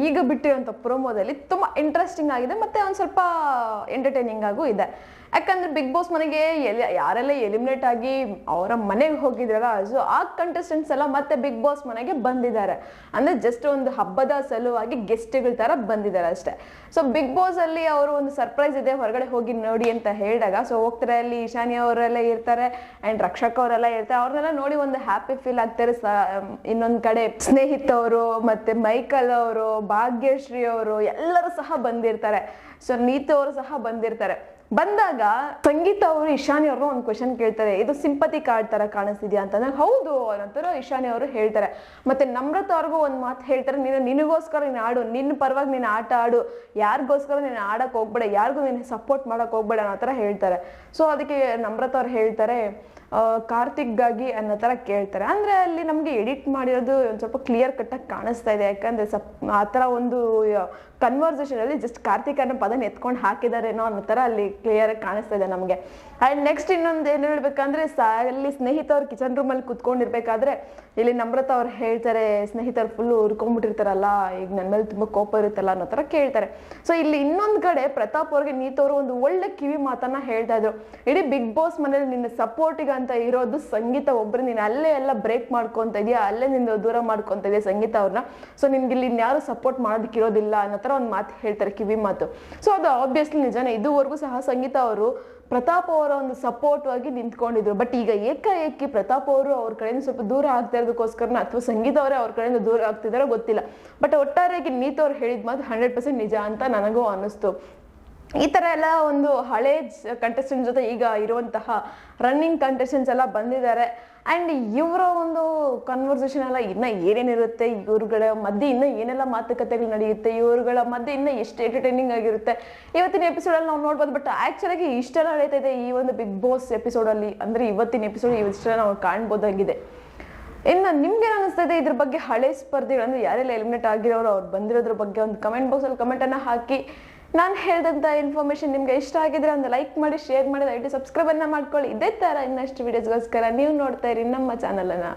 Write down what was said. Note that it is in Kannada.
ಈಗ ಬಿಟ್ಟಿರೋಂಥ ಪ್ರೊಮೋದಲ್ಲಿ ತುಂಬ ಇಂಟ್ರೆಸ್ಟಿಂಗ್ ಆಗಿದೆ ಮತ್ತು ಒಂದು ಸ್ವಲ್ಪ ಎಂಟರ್ಟೈನಿಂಗ್ ಆಗೂ ಇದೆ. ಯಾಕಂದ್ರೆ ಬಿಗ್ ಬಾಸ್ ಮನೆಗೆ ಯಾರೆಲ್ಲ ಎಲಿಮಿನೇಟ್ ಆಗಿ ಅವರ ಮನೆಗೆ ಹೋಗಿದ್ರಲ್ಲ, ಸೊ ಆ ಕಂಟೆಸ್ಟೆಂಟ್ಸ್ ಎಲ್ಲ ಮತ್ತೆ ಬಿಗ್ ಬಾಸ್ ಮನೆಗೆ ಬಂದಿದ್ದಾರೆ. ಅಂದ್ರೆ ಜಸ್ಟ್ ಒಂದು ಹಬ್ಬದ ಸಲುವಾಗಿ ಗೆಸ್ಟ್ಗಳ ತರ ಬಂದಿದ್ದಾರೆ ಅಷ್ಟೇ. ಸೊ ಬಿಗ್ ಬಾಸ್ ಅಲ್ಲಿ ಅವರು ಒಂದು ಸರ್ಪ್ರೈಸ್ ಇದೆ, ಹೊರಗಡೆ ಹೋಗಿ ನೋಡಿ ಅಂತ ಹೇಳಿದಾಗ ಸೊ ಹೋಗ್ತಾರೆ. ಅಲ್ಲಿ ಈಶಾನಿ ಅವರೆಲ್ಲ ಇರ್ತಾರೆ ಅಂಡ್ ರಕ್ಷಕ್ ಅವರೆಲ್ಲ ಇರ್ತಾರೆ. ಅವ್ರನ್ನೆಲ್ಲ ನೋಡಿ ಒಂದು ಹ್ಯಾಪಿ ಫೀಲ್ ಆಗ್ತಾರೆ. ಇನ್ನೊಂದ್ ಕಡೆ ಸ್ನೇಹಿತ ಅವರು ಮತ್ತೆ ಮೈಕಲ್ ಅವರು, ಭಾಗ್ಯಶ್ರೀ ಅವರು ಎಲ್ಲರೂ ಸಹ ಬಂದಿರ್ತಾರೆ. ಸೊ ನೀತು ಅವರು ಸಹ ಬಂದಿರ್ತಾರೆ. ಬಂದಾಗ ಸಂಗೀತ ಅವರು ಇಶಾನಿ ಅವ್ರನ್ನ ಒಂದು ಕ್ವೆಶನ್ ಕೇಳ್ತಾರೆ, ಇದು ಸಿಂಪತಿ ಕಾರ್ಡ್ ತರ ಕಾಣಿಸ್ತಿದ್ಯಾ ಅಂತಂದ್ರೆ ಹೌದು ಅನ್ನೋ ಇಶಾನಿ ಅವರು ಹೇಳ್ತಾರೆ. ಮತ್ತೆ ನಮ್ರತ ಅವ್ರಿಗೂ ಒಂದು ಮಾತು ಹೇಳ್ತಾರೆ, ನಿನಗೋಸ್ಕರ ನೀನು ಆಡು, ನಿನ್ನ ಪರವಾಗಿ ನೀನು ಆಟ ಆಡು, ಯಾರಿಗೋಸ್ಕರ ನೀನು ಆಡಕ್ ಹೋಗ್ಬೇಡ, ಯಾರಿಗೂ ನೀನು ಸಪೋರ್ಟ್ ಮಾಡಕ್ ಹೋಗ್ಬೇಡ ಅನ್ನೋ ತರ ಹೇಳ್ತಾರೆ. ಸೊ ಅದಕ್ಕೆ ನಮ್ರತ ಅವ್ರು ಹೇಳ್ತಾರೆ ಕಾರ್ತಿಕ್ಗಾಗಿ ಅನ್ನೋ ತರ ಕೇಳ್ತಾರೆ. ಅಂದ್ರೆ ಅಲ್ಲಿ ನಮ್ಗೆ ಎಡಿಟ್ ಮಾಡಿರೋದು ಒಂದು ಸ್ವಲ್ಪ ಕ್ಲಿಯರ್ ಕಟ್ಟಾಗಿ ಕಾಣಿಸ್ತಾ ಇದೆ. ಯಾಕಂದ್ರೆ ಆ ತರ ಒಂದು ಕನ್ವರ್ಸೇಷನ್ ಅಲ್ಲಿ ಜಸ್ಟ್ ಕಾರ್ತಿಕ್ ಅನ್ನೋ ಪದನ ಎತ್ಕೊಂಡು ಹಾಕಿದಾರೇನೋ ಅನ್ನೋ ತರ ಅಲ್ಲಿ ಕ್ಲಿಯರ್ ಆಗಿ ಕಾಣಿಸ್ತಾ ಇದೆ ನಮ್ಗೆ. ಅಂಡ್ ನೆಕ್ಸ್ಟ್ ಇನ್ನೊಂದು ಏನ್ ಹೇಳ್ಬೇಕಂದ್ರೆ ಅಲ್ಲಿ ಸ್ನೇಹಿತವ್ರು ಕಿಚನ್ ರೂಮ್ ಅಲ್ಲಿ ಕುತ್ಕೊಂಡಿರ್ಬೇಕಾದ್ರೆ ಇಲ್ಲಿ ನಮ್ರತ ಅವ್ರು ಹೇಳ್ತಾರೆ, ಸ್ನೇಹಿತರು ಫುಲ್ ಉರ್ಕೊಂಡ್ಬಿಟ್ಟಿರ್ತಾರಲ್ಲ, ಈಗ ನನ್ನ ಮೇಲೆ ತುಂಬಾ ಕೋಪ ಇರುತ್ತಲ್ಲ ಅನ್ನೋ ತರ ಕೇಳ್ತಾರೆ. ಸೊ ಇಲ್ಲಿ ಇನ್ನೊಂದ್ ಕಡೆ ಪ್ರತಾಪ್ ಅವ್ರಿಗೆ ನೀತವ್ರು ಒಂದು ಒಳ್ಳೆ ಕಿವಿ ಮಾತನ್ನ ಹೇಳ್ತಾ ಇದ್ರು, ಇಡೀ ಬಿಗ್ ಬಾಸ್ ಮನೇಲಿ ನಿನ್ನ ಸಪೋರ್ಟಿಗೆ ಅಂತ ಇರೋದು ಸಂಗೀತ ಒಬ್ರು, ನೀನು ಅಲ್ಲೇ ಎಲ್ಲ ಬ್ರೇಕ್ ಮಾಡ್ಕೊಂತ ಇದೀಯಾ, ಅಲ್ಲೇ ನಿಂದು ದೂರ ಮಾಡ್ಕೊಂತ ಇದೆಯಾ ಸಂಗೀತ ಅವ್ರನ್ನ, ಸೊ ನಿನ್ಗೆ ಇಲ್ಲಿ ಇನ್ಯಾರು ಸಪೋರ್ಟ್ ಮಾಡೋದಕ್ಕೆ ಇರೋದಿಲ್ಲ ಅನ್ನೋ ತರ ಒಂದು ಮಾತು ಹೇಳ್ತಾರೆ, ಕಿವಿ ಮಾತು. ಸೊ ಅದು ಆಬ್ವಿಯಸ್ಲಿ ನಿಜಾನೇ. ಇದುವರೆಗೂ ಸಹ ಸಂಗೀತ ಅವರು ಪ್ರತಾಪ್ ಅವರ ಒಂದು ಸಪೋರ್ಟ್ ಆಗಿ ನಿಂತ್ಕೊಂಡಿದ್ರು. ಬಟ್ ಈಗ ಏಕಾಏಕಿ ಪ್ರತಾಪ್ ಅವರು ಅವ್ರ ಕಡೆಯಿಂದ ಸ್ವಲ್ಪ ದೂರ ಆಗ್ತಾ ಇರೋದಕ್ಕೋಸ್ಕರನ ಅಥವಾ ಸಂಗೀತ ಅವರೇ ಅವ್ರ ಕಡೆಯಿಂದ ದೂರ ಆಗ್ತಿದಾರೋ ಗೊತ್ತಿಲ್ಲ. ಬಟ್ ಒಟ್ಟಾರೆಯಾಗಿ ನೀತ್ ಅವ್ರು ಹೇಳಿದ ಮಾತು 100% ನಿಜ ಅಂತ ನನಗೂ ಅನ್ನಿಸ್ತು. ಈ ತರ ಎಲ್ಲ ಒಂದು ಹಳೆ ಕಂಟೆಸ್ಟೆಂಟ್ ಜೊತೆ ಈಗ ಇರುವಂತಹ ರನ್ನಿಂಗ್ ಕಂಟೆಸ್ಟೆಂಟ್ಸ್ ಎಲ್ಲ ಬಂದಿದ್ದಾರೆ. ಅಂಡ್ ಇವರ ಒಂದು ಕನ್ವರ್ಸೇಷನ್ ಎಲ್ಲ ಇನ್ನ ಏನೇನಿರುತ್ತೆ, ಇವ್ರುಗಳ ಮಧ್ಯೆ ಇನ್ನ ಏನೆಲ್ಲ ಮಾತುಕತೆಗಳು ನಡೆಯುತ್ತೆ, ಇವ್ರುಗಳ ಮಧ್ಯೆ ಇನ್ನ ಎಷ್ಟು ಎಂಟರ್ಟೈನಿಂಗ್ ಆಗಿರುತ್ತೆ ಇವತ್ತಿನ ಎಪಿಸೋಡ್ ಅಲ್ಲಿ ನಾವು ನೋಡ್ಬೋದು. ಬಟ್ ಆಕ್ಚುಲಾಗಿ ಇಷ್ಟೆಲ್ಲ ನಡೀತಾ ಇದೆ ಈ ಒಂದು ಬಿಗ್ ಬಾಸ್ ಎಪಿಸೋಡ್ ಅಲ್ಲಿ, ಅಂದ್ರೆ ಇವತ್ತಿನ ಎಪಿಸೋಡ್ ಇಷ್ಟೆಲ್ಲ ನಾವು ಕಾಣ್ಬೋದಾಗಿದೆ. ಇನ್ನು ನಿಮ್ಗೆ ಅನಿಸ್ತಾ ಇದೆ ಇದ್ರ ಬಗ್ಗೆ? ಹಳೆ ಸ್ಪರ್ಧಿಗಳು ಅಂದ್ರೆ ಯಾರೆಲ್ಲ ಎಲಿಮಿನೇಟ್ ಆಗಿರೋರು, ಅವ್ರು ಬಂದಿರೋದ್ರ ಬಗ್ಗೆ ಒಂದು ಕಮೆಂಟ್ ಬಾಕ್ಸ್ ಅಲ್ಲಿ ಕಮೆಂಟ್ ಅನ್ನ ಹಾಕಿ. ನಾನು ಹೇಳಿದಂಥ ಇನ್ಫಾರ್ಮೇಶನ್ ನಿಮ್ಗೆ ಇಷ್ಟ ಆಗಿದ್ರೆ ಒಂದು ಲೈಕ್ ಮಾಡಿ, ಶೇರ್ ಮಾಡಿ, ದಯವಿಟ್ಟು ಸಬ್ಸ್ಕ್ರೈಬ್ ಅನ್ನ ಮಾಡ್ಕೊಳ್ಳಿ. ಇದೇ ತರ ಇನ್ನಷ್ಟು ವಿಡಿಯೋಸ್ಗೋಸ್ಕರ ನೀವು ನೋಡ್ತಾ ಇರಿ ನಮ್ಮ ಚಾನಲ್ ಅನ್ನ.